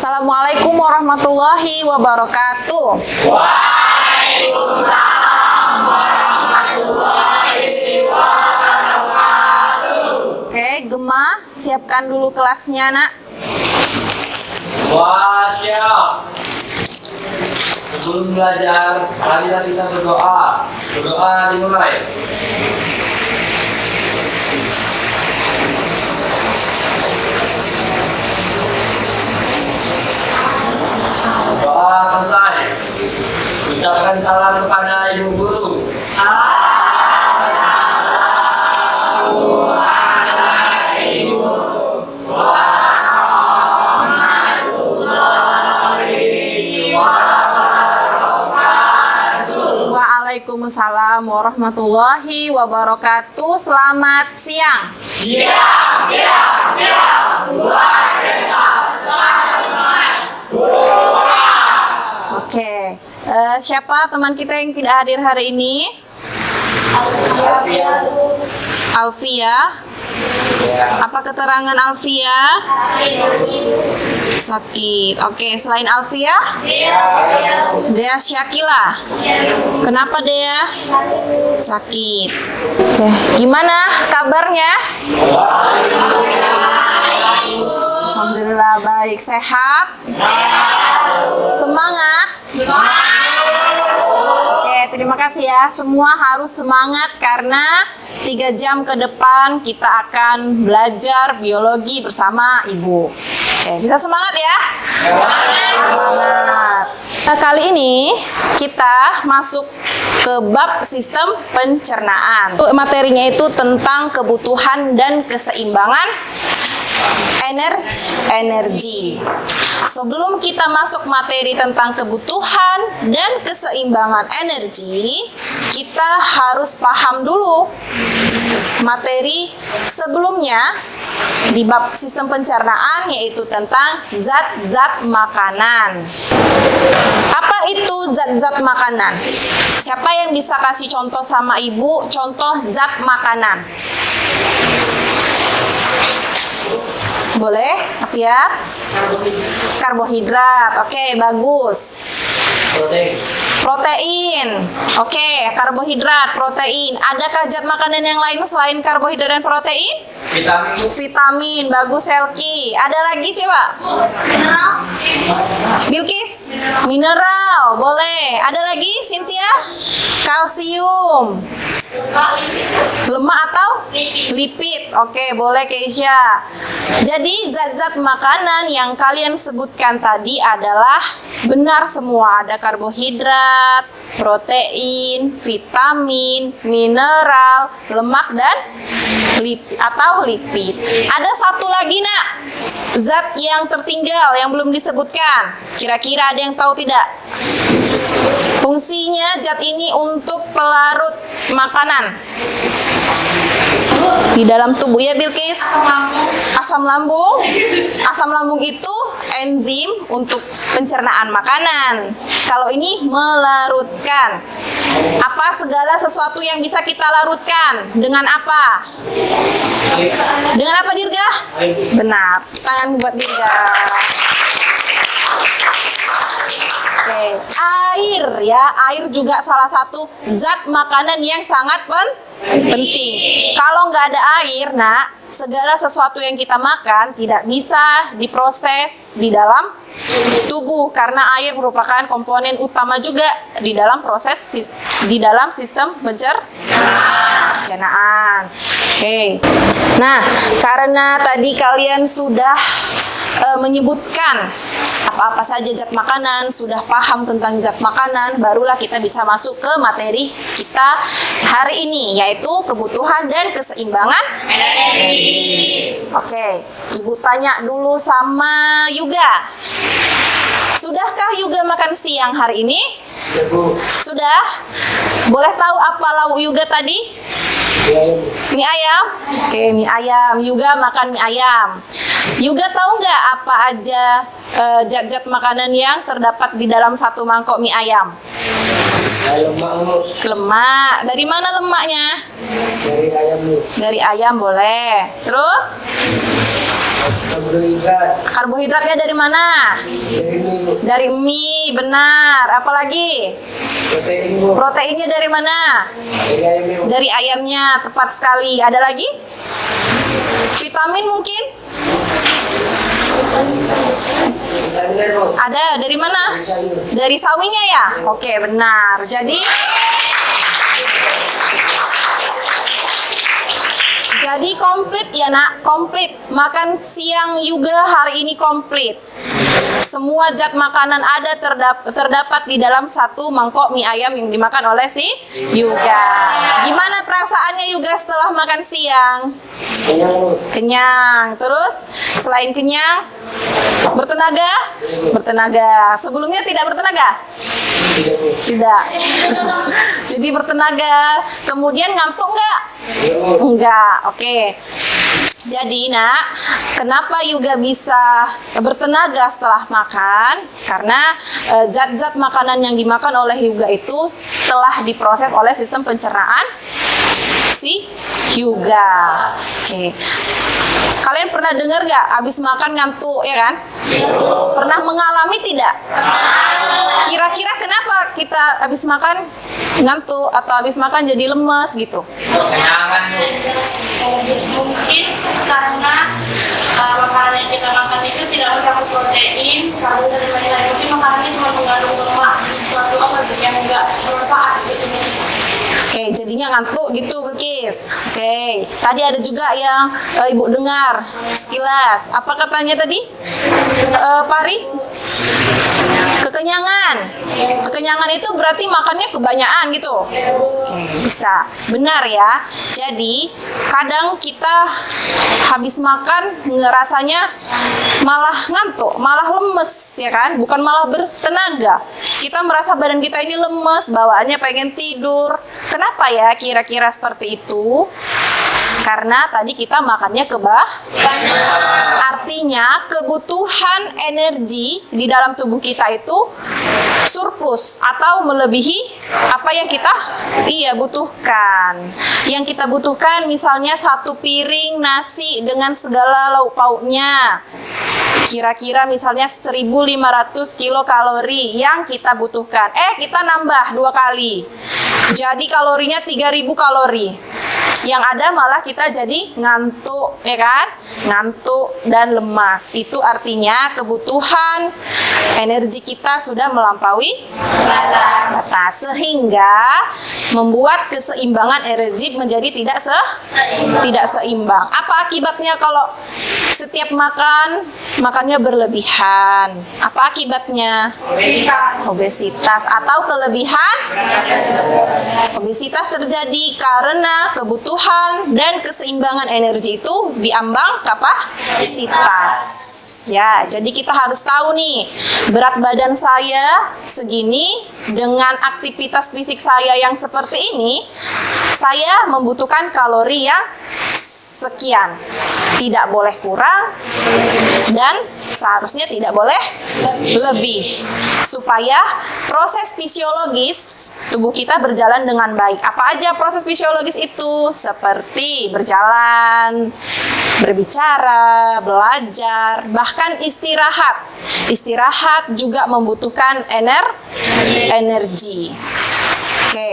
Assalamualaikum warahmatullahi wabarakatuh. Waalaikumsalam warahmatullahi wabarakatuh. Oke, Gema, siapkan dulu kelasnya, Nak. Wah, siap. Sebelum belajar, marilah kita berdoa. Berdoa dimulai. Doa selesai. Ucapkan salam kepada ibu guru. Waalaikumsalam warahmatullahi wabarakatuh. Selamat siang. Siap. Luar biasa. Oke, siapa teman kita yang tidak hadir hari ini? Alfia. Apa keterangan Alfia? Sakit. Oke, selain Alfia? Dea Syakila. Kenapa Dea? Sakit. Oke, gimana kabarnya? Alhamdulillah baik. Sehat? Semangat? Oke, terima kasih ya. Semua harus semangat karena 3 jam ke depan kita akan belajar biologi bersama Ibu. Oke, bisa semangat ya? Semangat. Nah, kali ini kita masuk ke bab sistem pencernaan. Materinya itu tentang kebutuhan dan keseimbangan energi. Sebelum kita masuk materi tentang kebutuhan dan keseimbangan energi, kita harus paham dulu materi sebelumnya di bab sistem pencernaan, yaitu tentang zat-zat makanan. Apa itu zat-zat makanan? Siapa yang bisa kasih contoh sama Ibu, contoh zat makanan? Boleh, Apiat? Karbohidrat. Oke, bagus. Protein. Oke, karbohidrat, protein. Adakah zat makanan yang lain selain karbohidrat dan protein? Vitamin. Bagus, Selki. Ada lagi, coba? Bilkis? Mineral. Boleh. Ada lagi, Cynthia? Kalsium. Lemak atau lipid. Oke, boleh, Keisha. Jadi zat-zat makanan yang kalian sebutkan tadi adalah benar semua. Ada karbohidrat, protein, vitamin, mineral, lemak, dan lipid. Ada satu lagi, Nak, zat yang tertinggal yang belum disebutkan. Kira-kira ada yang tahu tidak? Fungsinya zat ini untuk pelarut makanan di dalam tubuh, ya Bilkis? Asam lambung. Asam lambung itu enzim untuk pencernaan makanan. Kalau ini melarutkan. Apa segala sesuatu yang bisa kita larutkan? Dengan apa? Dengan apa, Dirga? Benar. Tangan buat Dirga. Oke. Air ya, air juga salah satu zat makanan yang sangat penting. Kalau nggak ada air, Nak, segala sesuatu yang kita makan tidak bisa diproses di dalam tubuh karena air merupakan komponen utama juga di dalam sistem pencernaan. Oke. Nah, karena tadi kalian sudah menyebutkan apa-apa saja zat makanan, sudah paham tentang zat makanan, barulah kita bisa masuk ke materi kita hari ini, yaitu kebutuhan dan keseimbangan energi. Oke, Ibu tanya dulu sama Yuga. Sudahkah Yuga makan siang hari ini? Ya, Bu. Sudah? Boleh tahu apa lauk Yuga tadi? Mie ayam? Oke, mie ayam. Yuga makan mie ayam. Yuga tahu nggak apa aja zat-zat makanan yang terdapat di dalam satu mangkok mie ayam? Lemak. Lemak. Dari mana lemaknya? Dari ayam Bu. Dari ayam boleh. Terus Karbohidrat. karbohidratnya dari mana? Dari mie Bu. Dari mie, benar. Apalagi? Protein Bu. Proteinnya dari mana? Dari ayam Bu. Dari ayamnya, tepat sekali. Ada lagi? Vitamin mungkin? Vitamin Bu. Ada, dari mana? Dari sayur. Dari sawinya ya? Oke, benar. Jadi komplit ya nak, komplit. Makan siang juga hari ini komplit. Semua zat makanan ada terdapat di dalam satu mangkok mie ayam yang dimakan oleh si Yuga. Gimana perasaannya Yuga setelah makan siang? Kenyang Bu. Kenyang. Terus selain kenyang, bertenaga? Bertenaga. Sebelumnya tidak bertenaga? Tidak Bu. Tidak. Jadi bertenaga. Kemudian ngantuk nggak? Tidak Bu. Enggak. Oke. Jadi nak, kenapa Yuga bisa bertenaga setelah makan? Karena zat-zat makanan yang dimakan oleh Yuga itu telah diproses oleh sistem pencernaan si Yuga. Oke. Kalian pernah dengar nggak abis makan ngantuk ya kan? Pernah mengalami tidak? Kira-kira kenapa kita abis makan ngantuk atau abis makan jadi lemes gitu? Kenyangan Bu. Mungkin karena makanan yang kita makan itu tidak mencakup protein, karbohidrat dan lain-lain. Mungkin makanannya cuma mengandung lemak, sesuatu apa yang enggak bermanfaat gitu. Oke, jadinya ngantuk gitu, Bilkis. Oke, tadi ada juga yang Ibu dengar sekilas. Apa katanya tadi? Pari? Kekenyangan. Kekenyangan itu berarti makannya kebanyakan gitu. Oke, bisa. Benar ya. Jadi, kadang kita habis makan ngerasanya malah ngantuk, malah lemes ya kan? Bukan malah bertenaga. Kita merasa badan kita ini lemes, bawaannya pengen tidur. Kenapa ya kira-kira seperti itu? Karena tadi kita makannya artinya kebutuhan energi di dalam tubuh kita itu surplus atau melebihi apa yang kita butuhkan. Yang kita butuhkan misalnya 1 piring nasi dengan segala lauk pauknya. Kira-kira misalnya 1.500 kilokalori yang kita butuhkan. Kita nambah 2 kali. Jadi kalorinya 3.000 kalori. Yang ada malah kita jadi ngantuk, ya kan? Ngantuk dan lemas. Itu artinya kebutuhan energi kita sudah melampaui batas. Sehingga membuat keseimbangan energi menjadi tidak seimbang. Apa akibatnya kalau setiap makannya berlebihan? Apa akibatnya? Obesitas atau kelebihan. Obesitas terjadi karena kebutuhan dan keseimbangan energi itu diambang kapasitas. Ya, jadi kita harus tahu nih, berat badan saya segini dengan aktivitas fisik saya yang seperti ini, saya membutuhkan kalori yang sekian. Tidak boleh kurang dan seharusnya tidak boleh lebih. Supaya proses fisiologis tubuh kita berjalan dengan baik. Apa aja proses fisiologis itu? Seperti berjalan, berbicara, belajar, bahkan istirahat. Istirahat juga membutuhkan energi. Oke.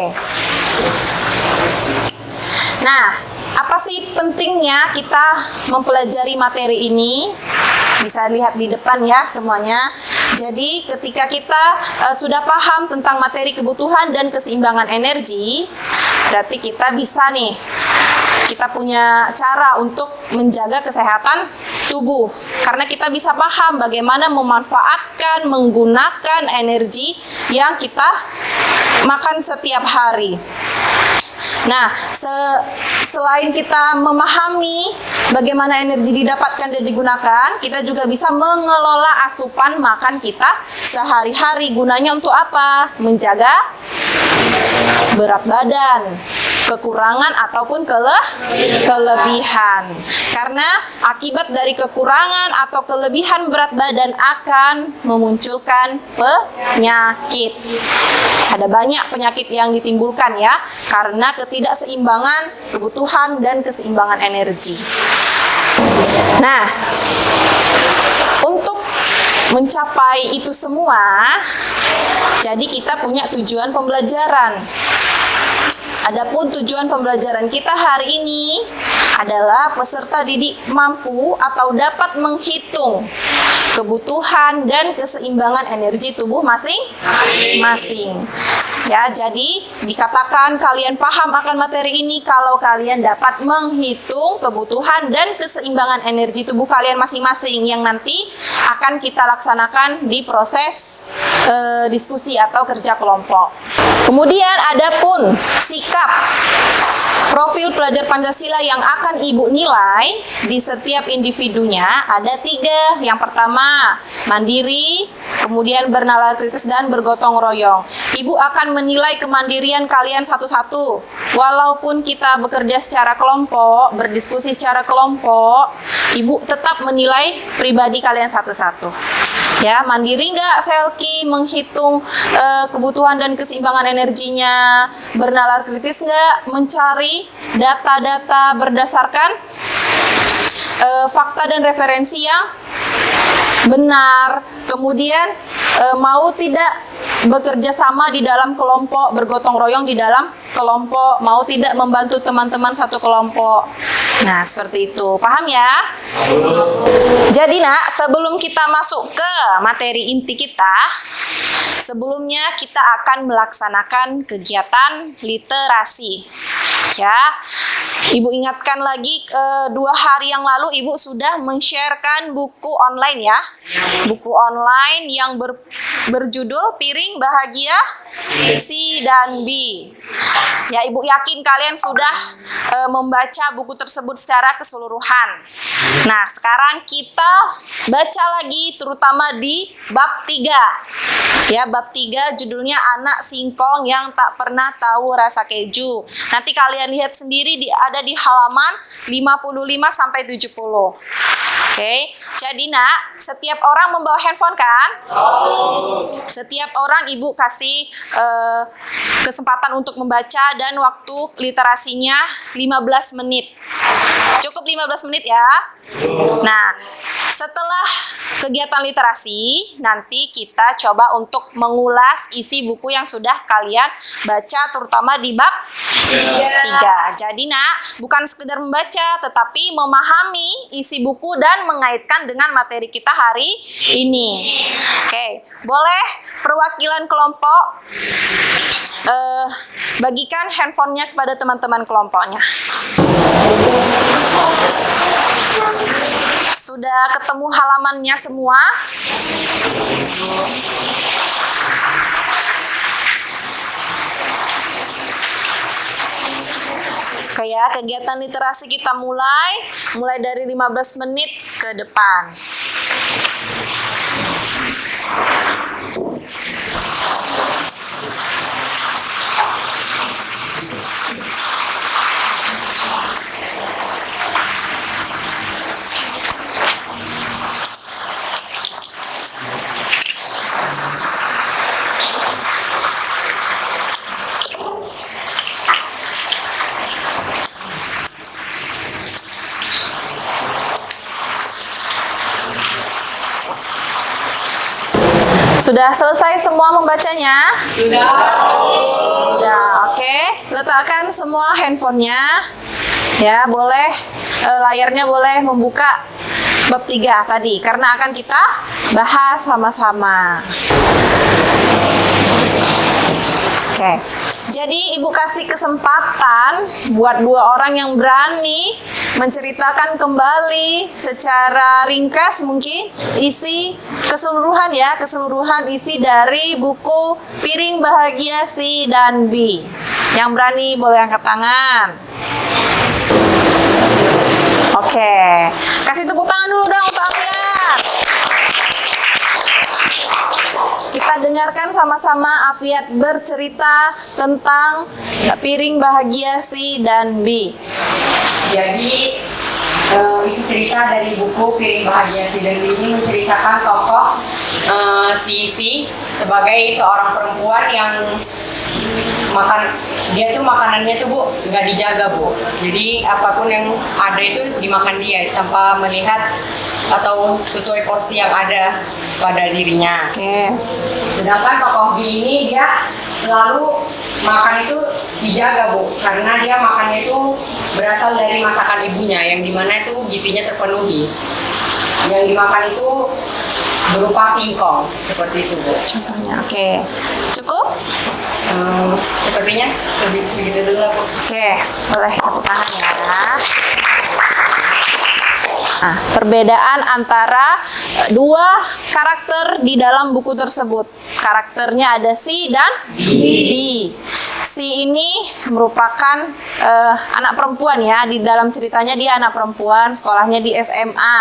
Nah, apa sih pentingnya kita mempelajari materi ini? Bisa lihat di depan ya semuanya. Jadi ketika kita sudah paham tentang materi kebutuhan dan keseimbangan energi, berarti kita bisa nih, kita punya cara untuk menjaga kesehatan tubuh. Karena kita bisa paham bagaimana memanfaatkan, menggunakan energi yang kita makan setiap hari. Nah, selain kita memahami bagaimana energi didapatkan dan digunakan, kita juga bisa mengelola asupan makan kita sehari-hari. Gunanya untuk apa? Menjaga berat badan, kekurangan ataupun kelebihan. Karena akibat dari kekurangan atau kelebihan berat badan akan memunculkan penyakit. Ada banyak penyakit yang ditimbulkan ya, karena ketidakseimbangan kebutuhan dan keseimbangan energi. Nah, untuk mencapai itu semua, jadi kita punya tujuan pembelajaran. Adapun tujuan pembelajaran kita hari ini adalah peserta didik mampu atau dapat menghitung kebutuhan dan keseimbangan energi tubuh masing-masing. Ya, jadi dikatakan kalian paham akan materi ini kalau kalian dapat menghitung kebutuhan dan keseimbangan energi tubuh kalian masing-masing yang nanti akan kita laksanakan di proses diskusi atau kerja kelompok. Kemudian adapun sikap profil pelajar Pancasila yang akan Ibu nilai di setiap individunya ada 3. Yang pertama, mandiri, kemudian bernalar kritis dan bergotong royong. Ibu akan menilai kemandirian kalian satu-satu. Walaupun kita bekerja secara kelompok, berdiskusi secara kelompok, Ibu tetap menilai pribadi kalian satu-satu. Ya, mandiri nggak Selki menghitung kebutuhan dan keseimbangan energinya, bernalar kritis nggak mencari data-data berdasarkan fakta dan referensi yang benar, kemudian mau tidak bekerja sama di dalam kelompok, bergotong royong di dalam kelompok, mau tidak membantu teman-teman satu kelompok. Nah, seperti itu. Paham ya? Jadi, Nak, sebelum kita masuk ke materi inti kita, sebelumnya kita akan melaksanakan kegiatan literasi. Ya, Ibu ingatkan lagi 2 hari yang lalu Ibu sudah men-sharekan buku online ya. Buku online yang berjudul Piring Bahagia C dan B. Ya, Ibu yakin kalian sudah membaca buku tersebut secara keseluruhan. Nah, sekarang kita baca lagi terutama di bab 3. Ya, bab 3 judulnya Anak Singkong yang Tak Pernah Tahu Rasa Keju. Nanti kalian lihat sendiri ada di halaman 55 sampai 70. Oke, jadi Nak, setiap orang membawa handphone kan? Setiap orang Ibu kasih kesempatan untuk membaca dan waktu literasinya 15 menit. Cukup 15 menit ya. Nah, setelah kegiatan literasi, nanti kita coba untuk mengulas isi buku yang sudah kalian baca, terutama di bab 3. Jadi, Nak, bukan sekedar membaca, tetapi memahami isi buku dan mengaitkan dengan materi kita hari ini. Oke, boleh perwakilan kelompok bagikan handphonenya kepada teman-teman kelompoknya. Sudah ketemu halamannya semua? Oke ya, kegiatan literasi kita mulai dari 15 menit ke depan. Sudah selesai semua membacanya? Sudah, oke. Letakkan semua handphonenya. Ya, boleh layarnya boleh membuka bab 3 tadi karena akan kita bahas sama-sama. Oke. Jadi Ibu kasih kesempatan buat 2 orang yang berani menceritakan kembali secara ringkas mungkin isi keseluruhan isi dari buku Piring Bahagia C dan B. Yang berani boleh angkat tangan. Oke, kasih tepuk tangan dulu dong untuk Afiat. Kita dengarkan sama-sama Afiat bercerita tentang Piring Bahagia C dan B. Jadi isi cerita dari buku Piring Bahagia C dan B ini menceritakan tokoh Sisi sebagai seorang perempuan yang dia tuh makanannya tuh Bu nggak dijaga Bu. Jadi apapun yang ada itu dimakan dia tanpa melihat atau sesuai porsi yang ada pada dirinya. Oke. Sedangkan tokoh B ini dia selalu makan itu dijaga Bu, karena dia makannya itu berasal dari masakan ibunya yang dimana itu gizinya terpenuhi. Yang dimakan itu berupa singkong seperti itu Bu. Contohnya, oke. Cukup? Sepertinya segitu dulu lah Bu. Oke, boleh tepuk tangan ya. Nah, perbedaan antara dua karakter di dalam buku tersebut. Karakternya ada C dan B. C ini merupakan anak perempuan ya. Di dalam ceritanya dia anak perempuan, sekolahnya di SMA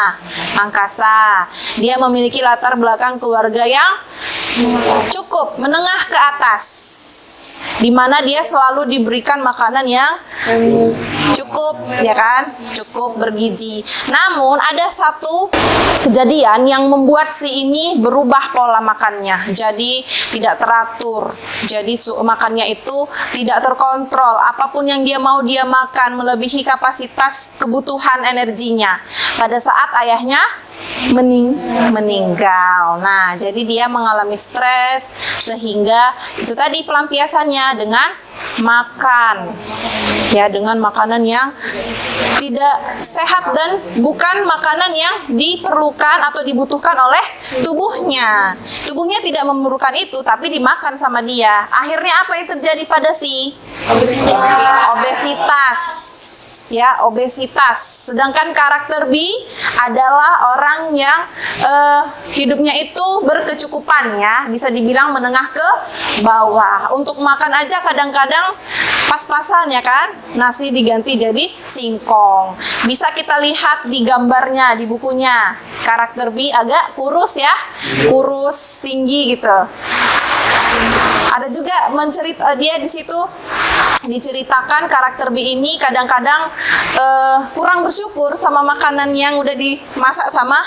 Mangkasa. Dia memiliki latar belakang keluarga yang cukup menengah ke atas, di mana dia selalu diberikan makanan yang cukup, ya kan, cukup bergizi. Namun ada satu kejadian yang membuat si ini berubah pola makannya, jadi tidak teratur, jadi makannya itu tidak terkontrol. Apapun yang dia mau dia makan melebihi kapasitas kebutuhan energinya. Pada saat ayahnya meninggal. Nah, jadi dia mengalami stres sehingga itu tadi pelampiasannya dengan makan. Ya, dengan makanan yang tidak sehat dan bukan makanan yang diperlukan atau dibutuhkan oleh tubuhnya. Tubuhnya tidak memerlukan itu tapi dimakan sama dia. Akhirnya apa yang terjadi pada si? Obesitas. Ya, obesitas. Sedangkan karakter B adalah orang yang hidupnya itu berkecukupan ya, bisa dibilang menengah ke bawah. Untuk makan aja kadang-kadang pas-pasan ya kan, nasi diganti jadi singkong. Bisa kita lihat di gambarnya di bukunya. Karakter B agak kurus ya, kurus tinggi gitu. Ada juga dia di situ diceritakan karakter B ini kadang-kadang kurang bersyukur sama makanan yang udah dimasak sama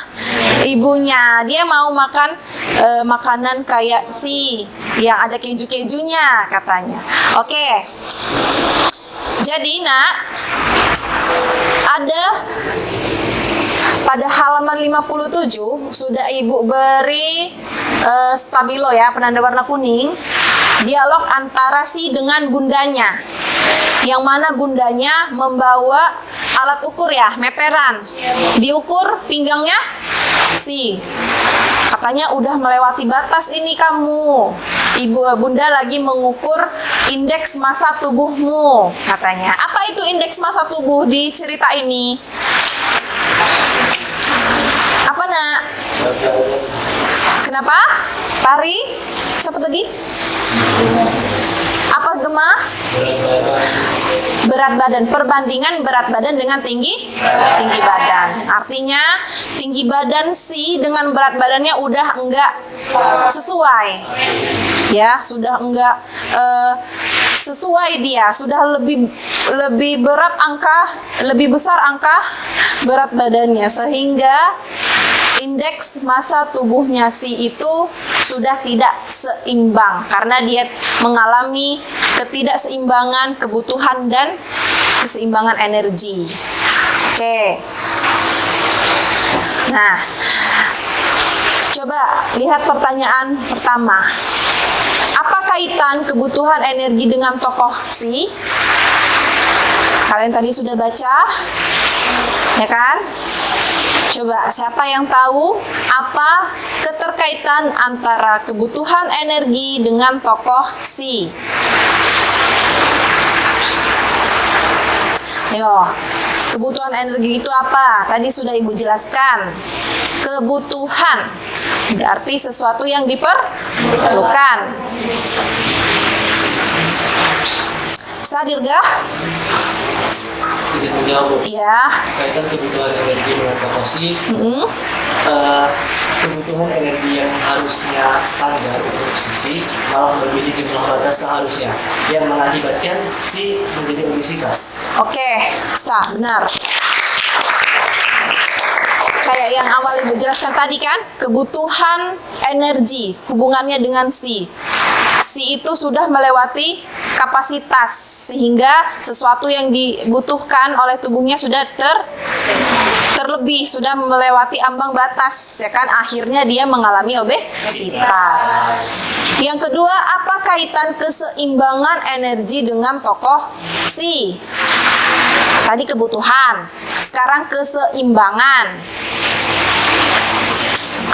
ibunya. Dia mau makan makanan kayak yang ada keju-kejunya katanya. Oke. Jadi nak, ada pada halaman 57 sudah ibu beri stabilo ya, penanda warna kuning, dialog antara si dengan bundanya, yang mana bundanya membawa alat ukur ya, meteran, diukur pinggangnya si, katanya udah melewati batas ini kamu, bunda lagi mengukur indeks massa tubuhmu katanya. Apa itu indeks massa tubuh di cerita ini? Apa nak? Kenapa? Pari? Siapa tadi? Apa Gema? Berat badan. Perbandingan berat badan dengan tinggi badan. Artinya tinggi badan si dengan berat badannya udah enggak sesuai. Ya, sudah enggak sesuai dia, sudah lebih berat lebih besar angka berat badannya, sehingga indeks massa tubuhnya si itu sudah tidak seimbang karena dia mengalami ketidakseimbangan kebutuhan dan keseimbangan energi. Oke. Nah, coba lihat pertanyaan pertama. Apa kaitan kebutuhan energi dengan tokoh si? Kalian tadi sudah baca, ya kan? Coba siapa yang tahu apa keterkaitan antara kebutuhan energi dengan tokoh si? Ayo, kebutuhan energi itu apa? Tadi sudah ibu jelaskan. Kebutuhan berarti sesuatu yang diperlukan. Sadir gak? Izin menjawab. Iya. Kaitan kebutuhan energi dengan proporsi, kebutuhan energi yang harusnya standar untuk sisi malah melebihi jumlah batas seharusnya yang mengakibatkan si menjadi obesitas. Oke, benar. Kayak yang awal ibu jelaskan tadi kan, kebutuhan energi hubungannya dengan si itu sudah melewati kapasitas sehingga sesuatu yang dibutuhkan oleh tubuhnya sudah terlebih, sudah melewati ambang batas, ya kan, akhirnya dia mengalami obesitas. Yang kedua, apa kaitan keseimbangan energi dengan tokoh Si? Tadi kebutuhan, sekarang keseimbangan.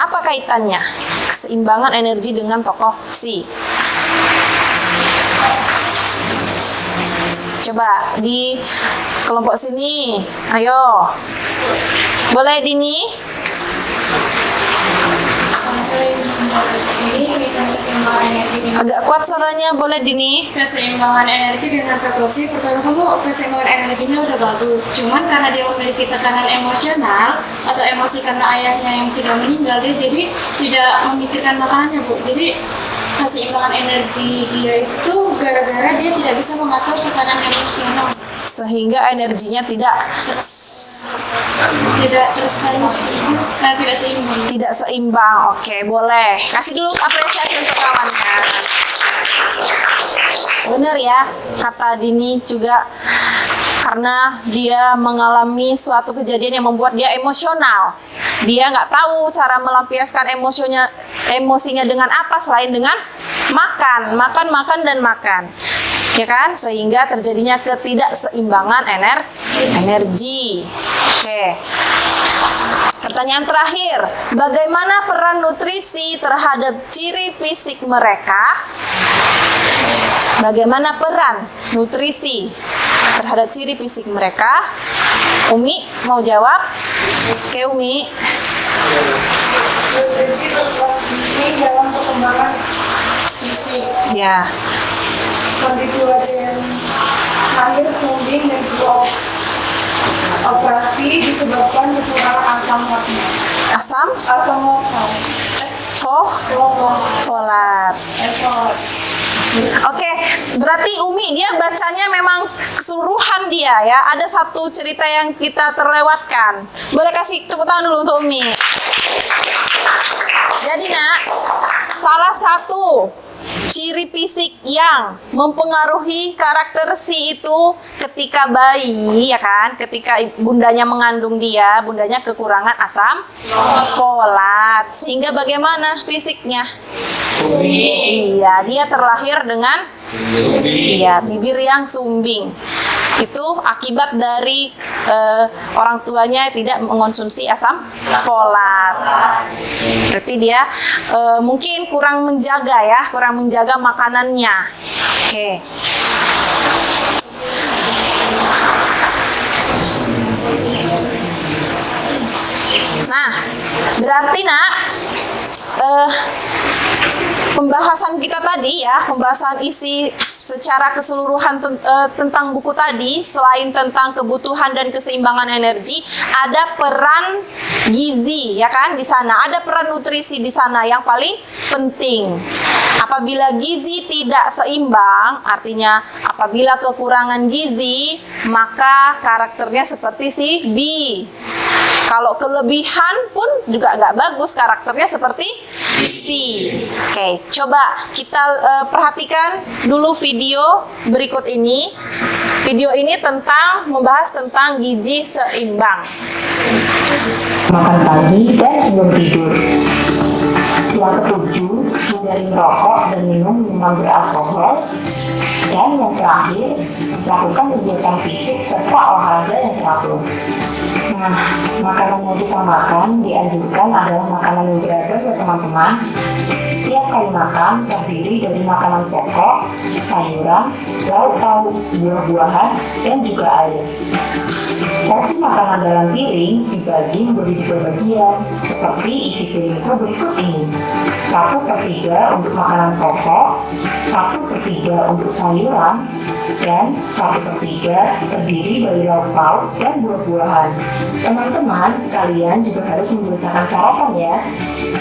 Apa kaitannya keseimbangan energi dengan tokoh Si? Coba di kelompok sini, ayo. Boleh Dini? Ini kaitan keseimbangan energi dengan Agak kuat suaranya, boleh Dini? keseimbangan energi dengan tokosi. Pertama, kamu keseimbangan energinya udah bagus, cuman karena dia memiliki tekanan emosional atau emosi karena ayahnya yang sudah meninggal, dia jadi tidak memikirkan makanannya, Bu. Jadi keseimbangan energi dia itu gara-gara dia tidak bisa mengatur tekanan emosional, Sehingga energinya tidak tidak seimbang. tidak seimbang. Oke, boleh. Kasih dulu apresiasi untuk kawannya. Bener ya, kata Dini juga, karena dia mengalami suatu kejadian yang membuat dia emosional. Dia nggak tahu cara melampiaskan emosinya dengan apa selain dengan makan, dan makan. Ya kan? Sehingga terjadinya ketidakseimbangan energi. Oke. Pertanyaan terakhir, bagaimana peran nutrisi terhadap ciri fisik mereka? Bagaimana peran nutrisi terhadap ciri fisik mereka? Umi mau jawab? Oke, Umi. Nutrisi berperan penting dalam perkembangan fisik. Ya, Kondisi wajah yang lahir sumbing dan juga operasi disebabkan kekurangan asam laktat. asam Asam laktat. folat. Oke, berarti Umi dia bacanya memang keseluruhan dia ya. Ada satu cerita yang kita terlewatkan. Boleh kasih tepuk tangan dulu untuk Umi. Jadi nak, salah satu ciri fisik yang mempengaruhi karakter Si itu ketika bayi, ya kan, ketika bundanya mengandung dia, bundanya kekurangan asam folat, sehingga bagaimana fisiknya? Iya, dia terlahir dengan bibir yang sumbing. Itu akibat dari orang tuanya tidak mengonsumsi asam folat. Berarti dia mungkin kurang menjaga makanannya. Oke. Nah, berarti nak, pembahasan kita tadi ya, pembahasan isi secara keseluruhan tentang buku tadi, selain tentang kebutuhan dan keseimbangan energi, ada peran gizi, ya kan, di sana ada peran nutrisi di sana yang paling penting. Apabila gizi tidak seimbang, artinya apabila kekurangan gizi, maka karakternya seperti si B. Kalau kelebihan pun juga nggak bagus, karakternya seperti C. Oke, coba kita perhatikan dulu video berikut ini. Video ini membahas tentang gizi seimbang. Makan pagi dan sebelum tidur. Yang ketujuh, hindari merokok dan minum minuman beralkohol. Dan yang terakhir, lakukan kegiatan fisik serta olahraga yang teratur. Nah, makanan yang kita makan dianjurkan adalah makanan yang beragam ya teman-teman. Setiap kali makan terdiri dari makanan pokok, sayuran, lauk pauk, buah-buahan, dan juga air. Porsi makanan dalam piring dibagi menjadi 2 bagian, seperti isi piringku berikut ini. 1/3 untuk makanan pokok, 1/3 untuk sayuran, dan 1/3 terdiri dari lauk pauk dan buah-buahan. Teman-teman, kalian juga harus membiasakan sarapan ya.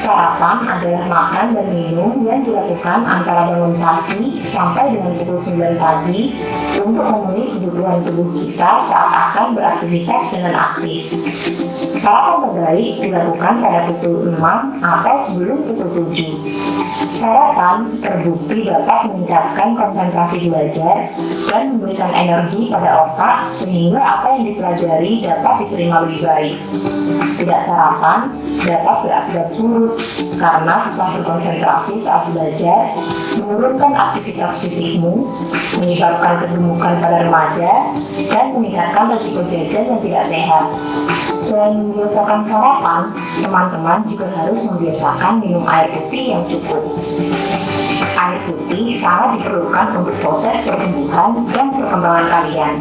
Sarapan adalah makan dan minum yang dilakukan antara bangun pagi sampai dengan pukul 9 pagi untuk memenuhi kebutuhan tubuh kita saat akan beraktivitas dengan aktif. Sarapan terbaik dilakukan pada pukul 6 atau sebelum pukul 7. Sarapan terbukti dapat meningkatkan konsentrasi belajar dan memberikan energi pada otak sehingga apa yang dipelajari dapat diterima lebih baik. Tidak sarapan dapat berakibat buruk karena susah berkonsentrasi saat belajar, menurunkan aktivitas fisikmu, menyebabkan kegemukan pada remaja, dan meningkatkan risiko jajan yang tidak sehat. Selain membiasakan sarapan, teman-teman juga harus membiasakan minum air putih yang cukup. Air putih sangat diperlukan untuk proses pertumbuhan dan perkembangan kalian.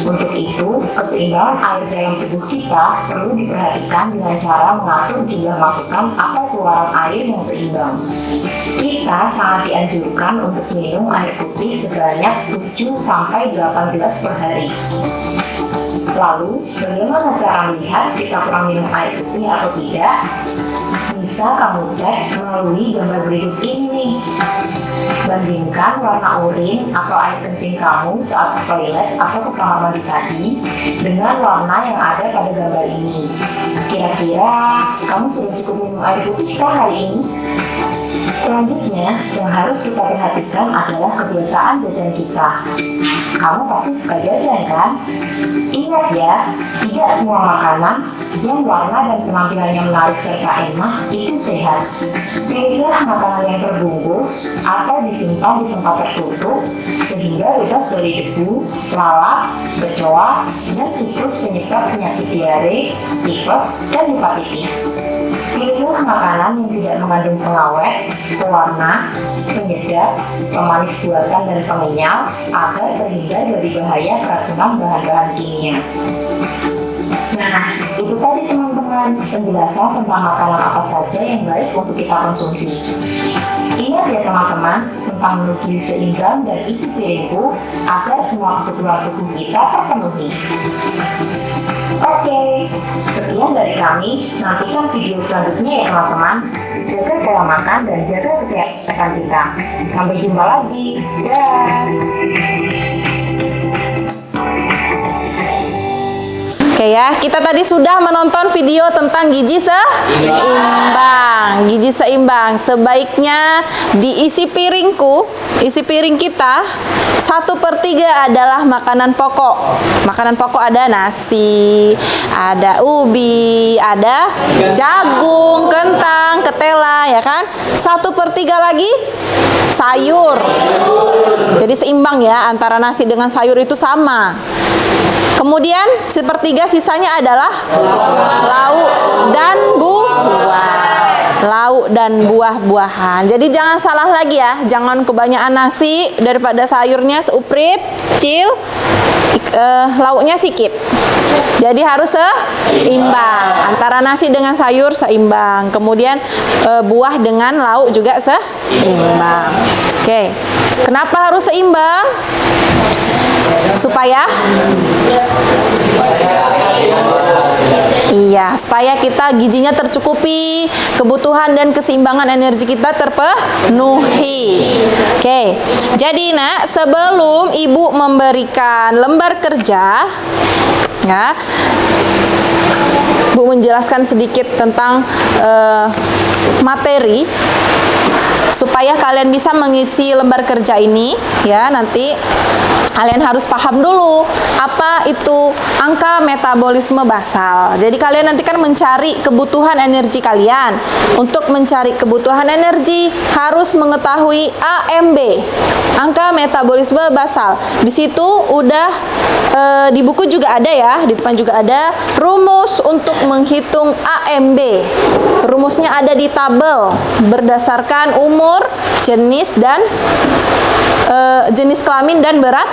Untuk itu, keseimbangan air dalam tubuh kita perlu diperhatikan dengan cara mengatur jumlah masukan atau keluaran air yang seimbang. Kita sangat dianjurkan untuk minum air putih sebanyak 7-8 gelas per hari. Lalu, bagaimana cara melihat kita kurang minum air putih atau tidak? Bisa kamu cek melalui gambar berikut ini nih. Bandingkan warna urin atau air kencing kamu saat ke toilet atau ke kamar mandi tadi dengan warna yang ada pada gambar ini. Kira-kira kamu sudah cukup minum air putih kah hari ini? Selanjutnya, yang harus kita perhatikan adalah kebiasaan jajan kita. Kamu pasti suka jajan kan? Ingat ya, tidak semua makanan yang warna dan penampilannya menarik serta enak itu sehat. Pilihlah makanan yang terbungkus atau disimpan di tempat tertutup sehingga bebas dari debu, lalat, kecoa, dan tikus penyebab penyakit diare, tifus, dan hepatitis. Pilihlah makanan yang tidak mengandung pengawet, pewarna, penyedap, pemanis buatan, dan pengenyal agar terhindar dari bahaya keracunan bahan-bahan kimia. Nah, itu tadi teman-teman penjelasan tentang makanan apa saja yang baik untuk kita konsumsi. Ingat ya teman-teman tentang menu gizi seimbang dan isi piringku agar semua kebutuhan tubuh kita terpenuhi. Oke, sekian dari kami. Nantikan video selanjutnya ya teman-teman. Jaga pola makan dan jaga kesehatan kita. Sampai jumpa lagi. Dah. Oke ya, kita tadi sudah menonton video tentang gizi seimbang. Gizi seimbang sebaiknya diisi piringku, isi piring kita 1/3 adalah makanan pokok. Makanan pokok ada nasi, ada ubi, ada jagung, kentang, ketela, ya kan? 1/3 lagi sayur. Jadi seimbang ya, antara nasi dengan sayur itu sama. Kemudian 1/3 sisanya adalah lauk dan lauk dan buah-buahan. Jadi jangan salah lagi ya, jangan kebanyakan nasi daripada sayurnya seuprit, kecil, lauknya sedikit. Jadi harus seimbang, antara nasi dengan sayur seimbang. Kemudian buah dengan lauk juga seimbang. Oke, kenapa harus seimbang? Supaya supaya kita gizinya tercukupi, kebutuhan dan keseimbangan energi kita terpenuhi. Oke, jadi nak, sebelum ibu memberikan lembar kerja, ya, Bu menjelaskan sedikit tentang materi supaya kalian bisa mengisi lembar kerja ini, ya. Nanti kalian harus paham dulu apa itu angka metabolisme basal. Jadi kalian nanti kan mencari kebutuhan energi kalian. Untuk mencari kebutuhan energi harus mengetahui AMB, angka metabolisme basal. Di situ udah di buku juga ada ya, di depan juga ada rumus untuk menghitung AMB. Rumusnya ada di tabel berdasarkan umur, jenis dan jenis kelamin dan berat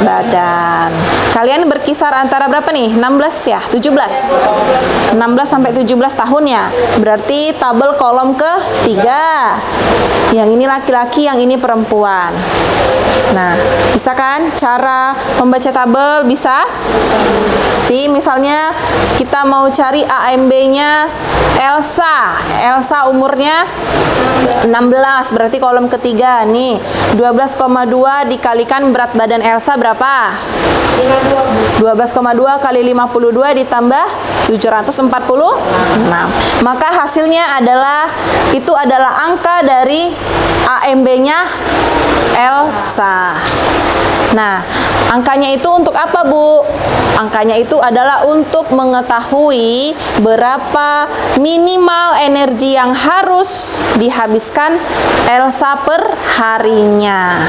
badan. Kalian berkisar antara berapa nih? 16 ya? 17? 16 sampai 17 tahun ya? Berarti tabel kolom ke-3. Yang ini laki-laki, yang ini perempuan. Nah, bisa kan cara membaca tabel? Bisa? Jadi misalnya kita mau cari AMB-nya Elsa. Elsa umurnya 16, berarti kolom ketiga nih. 12,2 dikalikan berat badan Elsa berapa? 12,2 kali 52 ditambah 746. Maka hasilnya adalah itu adalah angka dari AMB-nya Elsa. Nah, angkanya itu untuk apa, Bu? Angkanya itu adalah untuk mengetahui berapa minimal energi yang harus dihabiskan Elsa per harinya.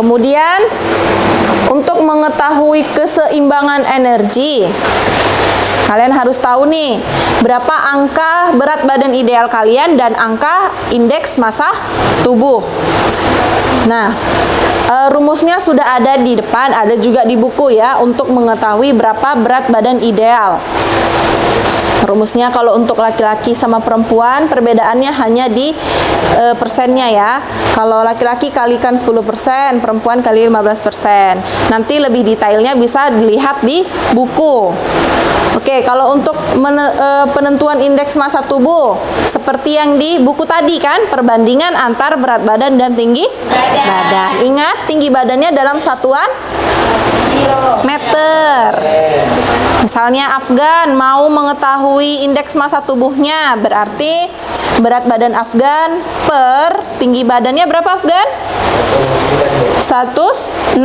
Kemudian, untuk mengetahui keseimbangan energi, kalian harus tahu nih, berapa angka berat badan ideal kalian dan angka indeks massa tubuh. Nah, rumusnya sudah ada di depan, ada juga di buku ya, untuk mengetahui berapa berat badan ideal. Rumusnya kalau untuk laki-laki sama perempuan, perbedaannya hanya di persennya ya. Kalau laki-laki kalikan 10%, perempuan kali 15%. Nanti lebih detailnya bisa dilihat di buku. Oke, kalau untuk penentuan indeks massa tubuh, seperti yang di buku tadi kan, perbandingan antar berat badan dan tinggi badan. Ingat, tinggi badannya dalam satuan meter. Misalnya Afgan mau mengetahui indeks massa tubuhnya, berarti berat badan Afgan per tinggi badannya berapa, Afgan? 169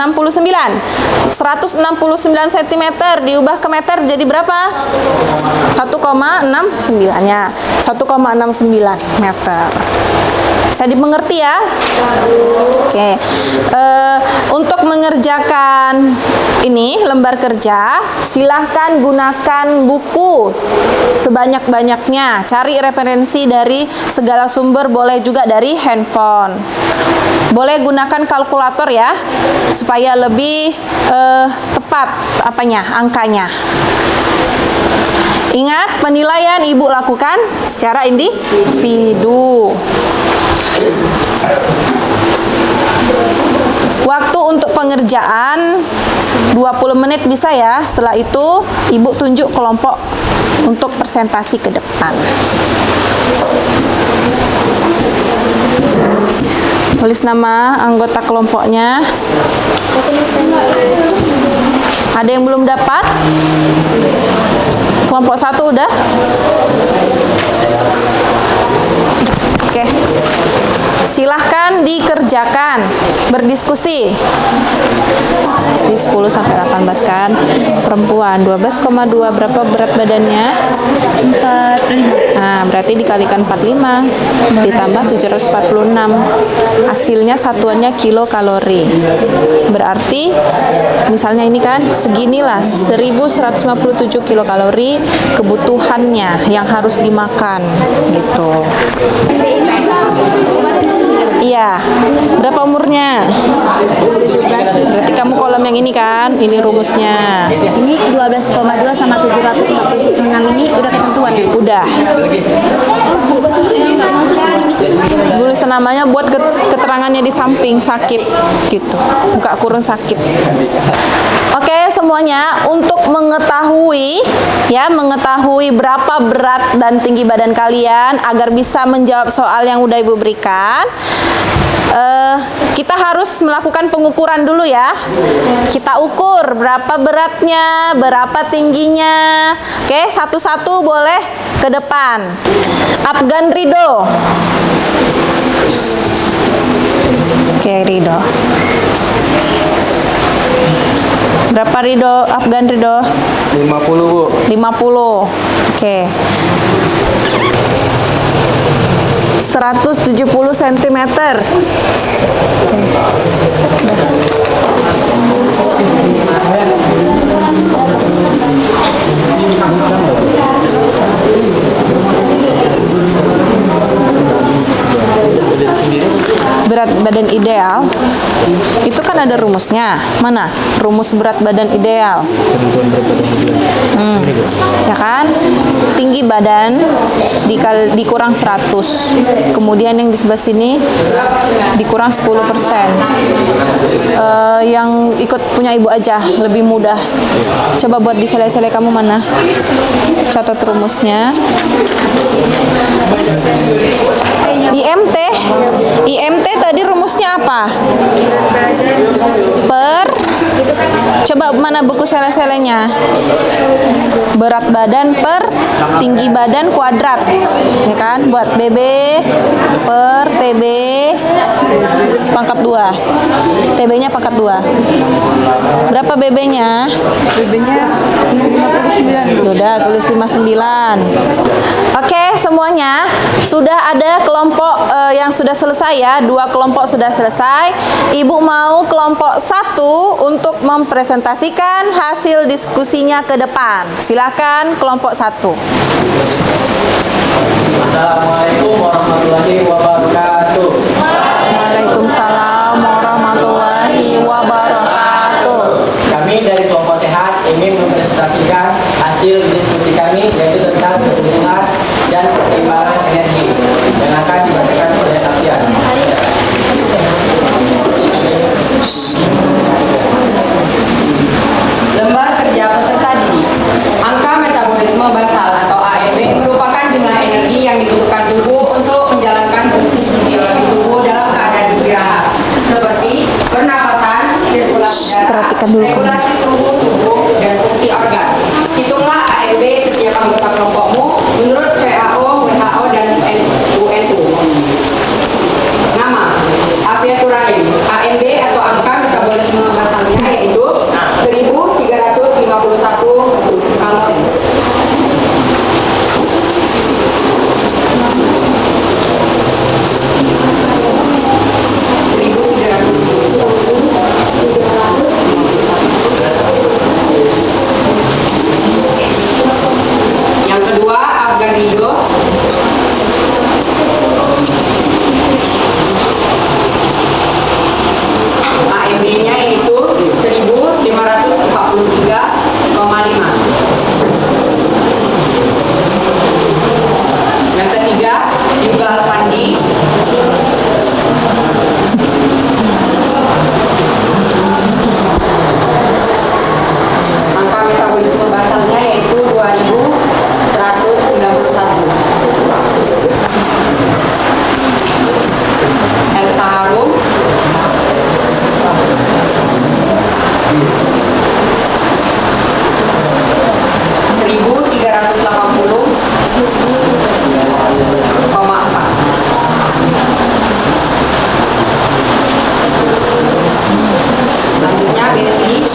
cm diubah ke meter jadi berapa? 1,69 nya 1,69 meter. Bisa dimengerti ya? Oke. Untuk mengerjakan ini lembar kerja, silahkan gunakan buku sebanyak-banyaknya. Cari referensi dari segala sumber, boleh juga dari handphone. Boleh gunakan kalkulator ya, supaya lebih tepat angkanya. Ingat, penilaian Ibu lakukan secara individu. Waktu untuk pengerjaan 20 menit bisa ya. Setelah itu Ibu tunjuk kelompok untuk presentasi ke depan. Tulis nama anggota kelompoknya. Ada yang belum dapat? Kelompok 1 udah? Oke. Silahkan dikerjakan, berdiskusi. 10 sampai 18 kan. Perempuan 12,2 berapa berat badannya? 45. Nah, berarti dikalikan 45 ditambah 746. Hasilnya satuannya kilokalori. Berarti misalnya ini kan seginilah 1157 kilokalori kebutuhannya yang harus dimakan gitu. Iya. Berapa umurnya? Berarti kamu kolom yang ini kan? Ini rumusnya. Ini 12,2 sama 746 ini udah ketentuan. Udah. Tulis namanya buat keterangannya di samping sakit gitu. Buka kurung sakit. Oke, semuanya untuk mengetahui berapa berat dan tinggi badan kalian agar bisa menjawab soal yang udah Ibu berikan. Kita harus melakukan pengukuran dulu ya. Kita ukur berapa beratnya, berapa tingginya. Oke, satu-satu boleh ke depan. Afgan Ridho. Oke, Ridho. Berapa Ridho? Afgan Ridho? 50, Bu. 50. Oke. 170 cm. Berat badan ideal itu kan ada rumusnya. Mana? Rumus berat badan ideal. Ya kan? Tinggi badan dikurang 100. Kemudian yang di sebelah sini dikurang 10%. Yang ikut punya ibu aja lebih mudah. Coba buat di sele-sele kamu mana? Catat rumusnya. IMT tadi rumusnya apa? Coba mana buku sele-selenya? Berat badan per tinggi badan kuadrat, ya kan? Buat BB per TB pangkat 2. TB-nya pangkat 2. Berapa BB-nya? BB-nya 59. Sudah, tulis 59. Oke, semuanya sudah ada kelompok yang sudah selesai ya. 2 kelompok sudah selesai. Ibu mau kelompok 1 untuk mempresentasikan hasil diskusinya ke depan. Silakan kelompok 1. Assalamualaikum warahmatullahi wabarakatuh. Waalaikumsalam warahmatullahi wabarakatuh. Kami dari kelompok sehat ingin mempresentasikan hasil diskusi kami, yaitu tentang kebutuhan dan keseimbangan energi yang akan dibacakan oleh Alfian. Lembar kerja peserta didik. Angka metabolisme basal atau AMB merupakan jumlah energi yang dibutuhkan tubuh untuk menjalankan fungsi fisiologi tubuh dalam keadaan istirahat, seperti pernapasan, sirkulasi darah, Perhatikan dulu. regulasi suhu tubuh, dan fungsi organ. Hitunglah AMB setiap anggota kelompokmu menurut WHO, WHO, dan UNU. Nama: Afiatur Rahim. AMB atau angka metabolisme basalnya yaitu 1351 kalori. Yang kedua, Afgan Rido. AMB-nya yaitu 1543,5. Yang ketiga, Yuga Alfandi. Angka metabolisme basalnya yaitu 2191. Elsa Harum. Selanjutnya Besi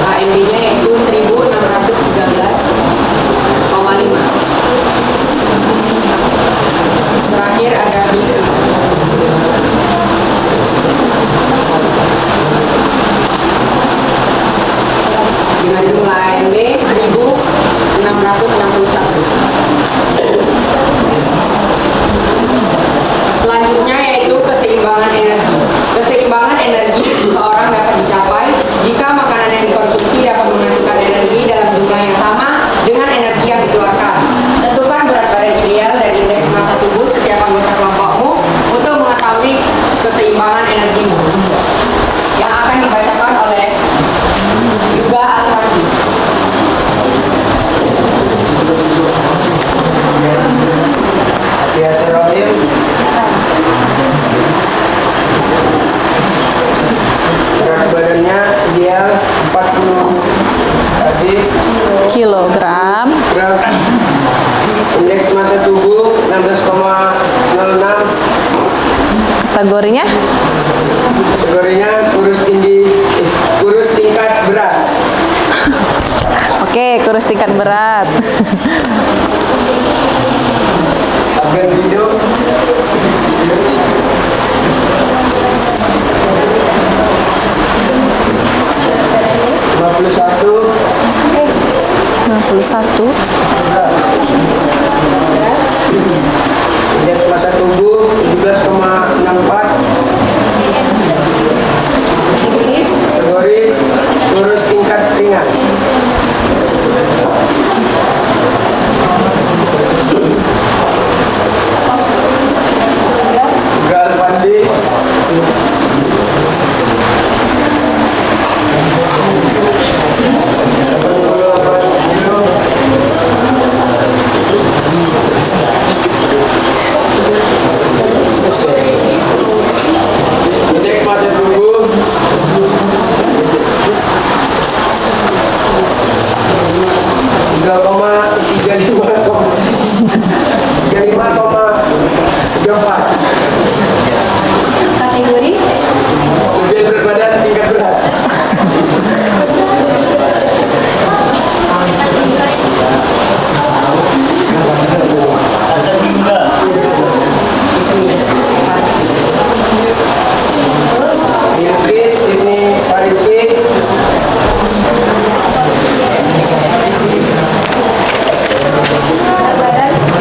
AMB-nya yaitu 1613,5. Terakhir ada Bikri. Dengan jumlah AMB 1661. Selanjutnya yaitu keseimbangan energi. Keseimbangan energi seseorang dapat dicapai jika makanan yang dikonsumsi dapat menghasilkan energi dalam jumlah yang sama dengan energi yang dikeluarkan. Tentukan berat badan ideal dan indeks massa tubuh setiap anggota kelompokmu untuk mengetahui keseimbangan energimu, yang akan dibacakan oleh Yuga Alfandi. Afiatur Rahim. Berat badannya ideal 40 Kilogram. gram. Indeks massa tubuh 16,06. Kategorinya? Kategorinya kurus tingkat berat. Oke, kurus tingkat berat. Afgan Rido. Nah, 51. massa tubuh 17,64. Kategori kurus tingkat ringan. Gal Pandi 35,34. Kategori Lebih berat badan tingkat berat. Inggris ini Parisi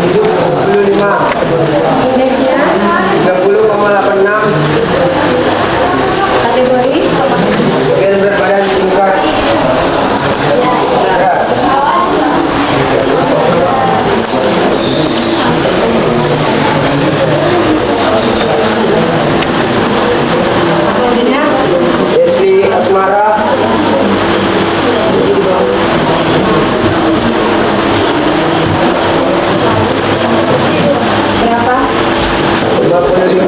25. indeksnya 30,86. kategori Bagian berat badan tingkat berat. selanjutnya Desi Asmara 55.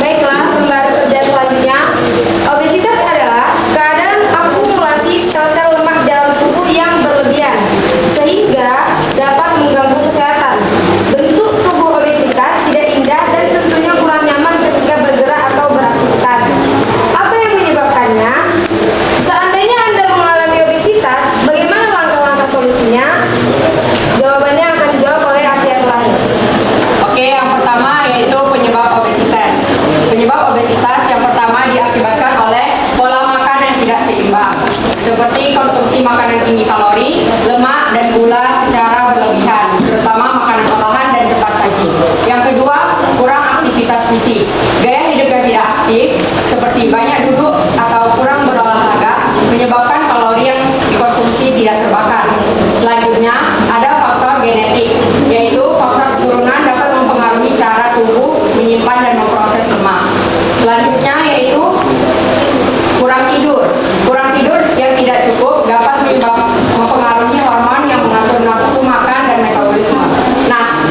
Baiklah, pembahasan kerja selanjutnya. Obesitas adalah keadaan akumulasi sel-sel lemak dalam tubuh yang berlebihan sehingga dapat mengganggu kesehatan. Bentuk tubuh obesitas tidak indah dan tentunya kurang nyaman ketika bergerak atau beraktivitas. Apa yang menyebabkannya? Seandainya Anda mengalami obesitas, bagaimana langkah-langkah solusinya? Jawabannya akan dijawab oleh ahli yang lain. Oke, yang pertama yaitu penyebab obesitas. Penyebab obesitas yang pertama diakibatkan oleh pola makan yang tidak seimbang, seperti konsumsi makanan tinggi kalori, lemak, dan gula secara berlebihan, terutama makanan olahan dan cepat saji. Yang kedua, kurang aktivitas fisik. Gaya hidup yang tidak aktif, seperti banyak duduk atau kurang berolahraga, menyebabkan kalori yang dikonsumsi tidak terbakar. Selanjutnya, ada faktor genetik, yaitu faktor keturunan dapat mempengaruhi cara tubuh menyimpan dan memproses lemak. Selanjutnya yaitu kurang tidur. Kurang tidur yang tidak cukup dapat mempengaruhi hormon yang mengatur nafsu makan dan metabolisme. Nah,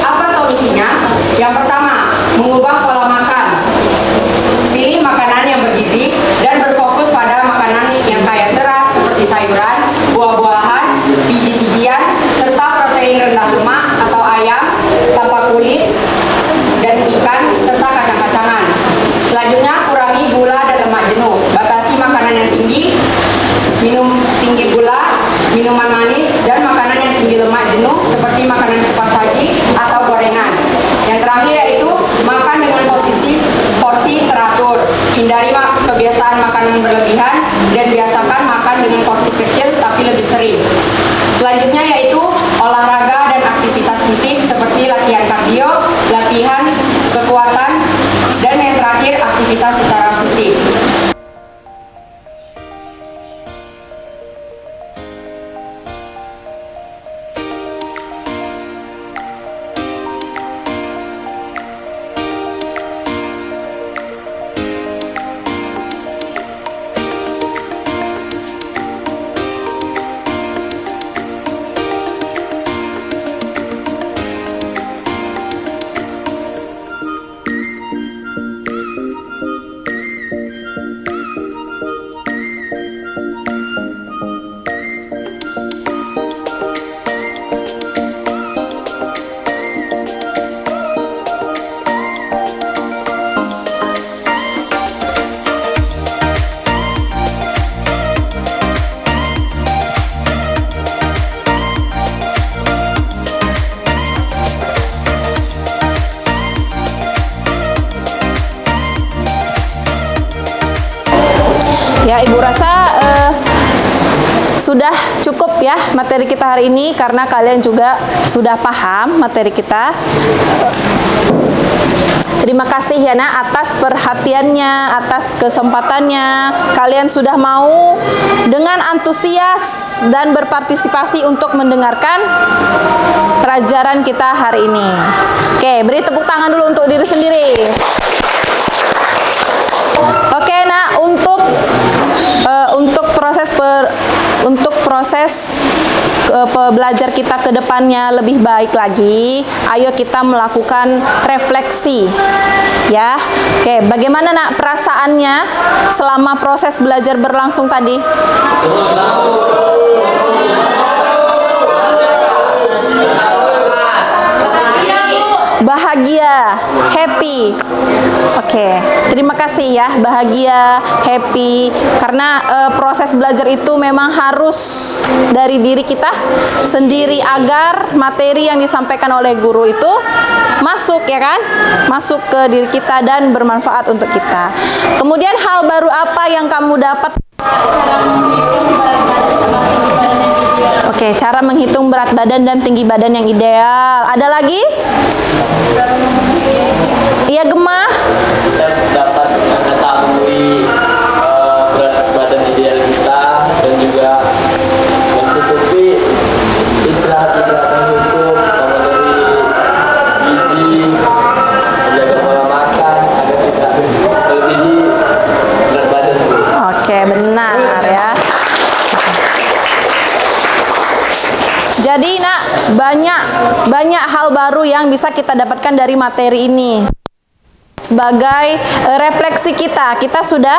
apa solusinya? Yang pertama, mengubah pola makan. Pilih makanan yang bergizi dan berfokus pada makanan yang kaya serat seperti sayuran, buah-buahan, biji-bijian, serta protein rendah lemak atau ayam tanpa kulit dan ikan serta kacang-kacangan. Selanjutnya, kurangi gula dan lemak jenuh. Batasi makanan yang tinggi, minum tinggi gula, minuman manis, dan makanan yang tinggi lemak jenuh seperti makanan cepat saji atau gorengan. Yang terakhir yaitu makan dengan porsi teratur. Hindari kebiasaan makanan berlebihan dan biasakan makan dengan porsi kecil tapi lebih sering. Selanjutnya yaitu olahraga dan aktivitas fisik seperti latihan kardio, latihan kekuatan, dan yang terakhir aktivitas secara fisik. Ya, Ibu rasa sudah cukup ya materi kita hari ini, karena kalian juga sudah paham materi kita. Terima kasih ya nak atas perhatiannya, atas kesempatannya. Kalian sudah mau dengan antusias dan berpartisipasi untuk mendengarkan pelajaran kita hari ini. Oke, beri tepuk tangan dulu untuk diri sendiri. Oke nak, untuk proses belajar kita ke depannya lebih baik lagi, ayo kita melakukan refleksi ya. Oke, bagaimana nak perasaannya selama proses belajar berlangsung tadi? Bahagia, happy. Oke, terima kasih ya, bahagia, happy. Karena proses belajar itu memang harus dari diri kita sendiri agar materi yang disampaikan oleh guru itu masuk ya kan, masuk ke diri kita dan bermanfaat untuk kita. Kemudian hal baru apa yang kamu dapat? Oke, cara menghitung berat badan dan tinggi badan yang ideal. Ada lagi? Iya, Gemma? Kita dapat mengetahui berat badan ideal kita dan juga mencukupi istirahat-istirahat yang cukup, sama dari gizi, menjaga pola makan agar tidak melebihi berat badan. Oke, benar ya. Jadi nak, banyak hal baru yang bisa kita dapatkan dari materi ini. Sebagai refleksi kita sudah,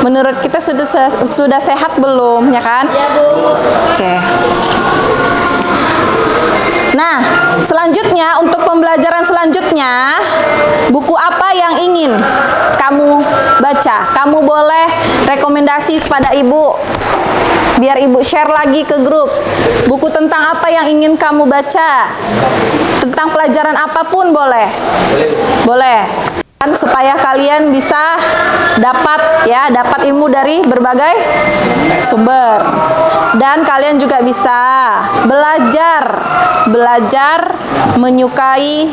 menurut kita sudah sehat belum, ya kan? Ya Bu. Oke. Nah, selanjutnya untuk pembelajaran selanjutnya, buku apa yang ingin kamu baca? Kamu boleh rekomendasi kepada ibu, biar ibu share lagi ke grup. Buku tentang apa yang ingin kamu baca? Tentang pelajaran apapun boleh. Boleh. Dan supaya kalian bisa dapat ilmu dari berbagai sumber. Dan kalian juga bisa belajar menyukai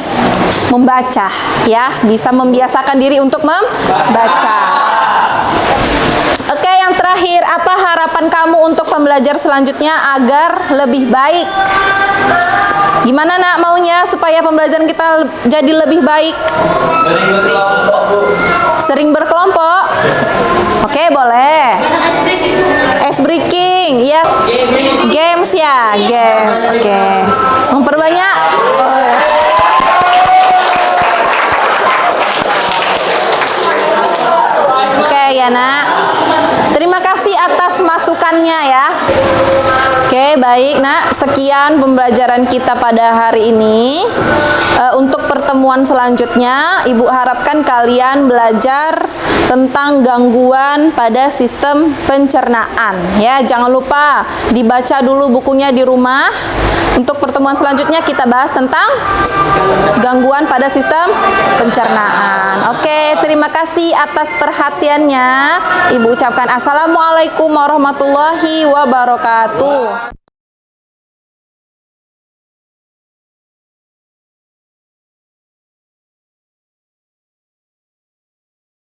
membaca ya, bisa membiasakan diri untuk membaca. Oke, yang terakhir, apa harapan kamu untuk pembelajar selanjutnya agar lebih baik? Gimana nak maunya supaya pembelajaran kita jadi lebih baik? Sering berkelompok, Bu. Sering berkelompok? Oke, boleh. Ice breaking, ya. Games ya, games. Oke. Memperbanyak. Oke ya nak. Terima kasih atas masukannya ya. Oke, baik nak. Sekian pembelajaran kita pada hari ini. Untuk pertemuan selanjutnya, Ibu harapkan kalian belajar tentang gangguan pada sistem pencernaan. Ya, jangan lupa dibaca dulu bukunya di rumah. Untuk pertemuan selanjutnya kita bahas tentang gangguan pada sistem pencernaan. Oke, terima kasih atas perhatiannya. Ibu ucapkan assalamualaikum warahmatullahi wabarakatuh.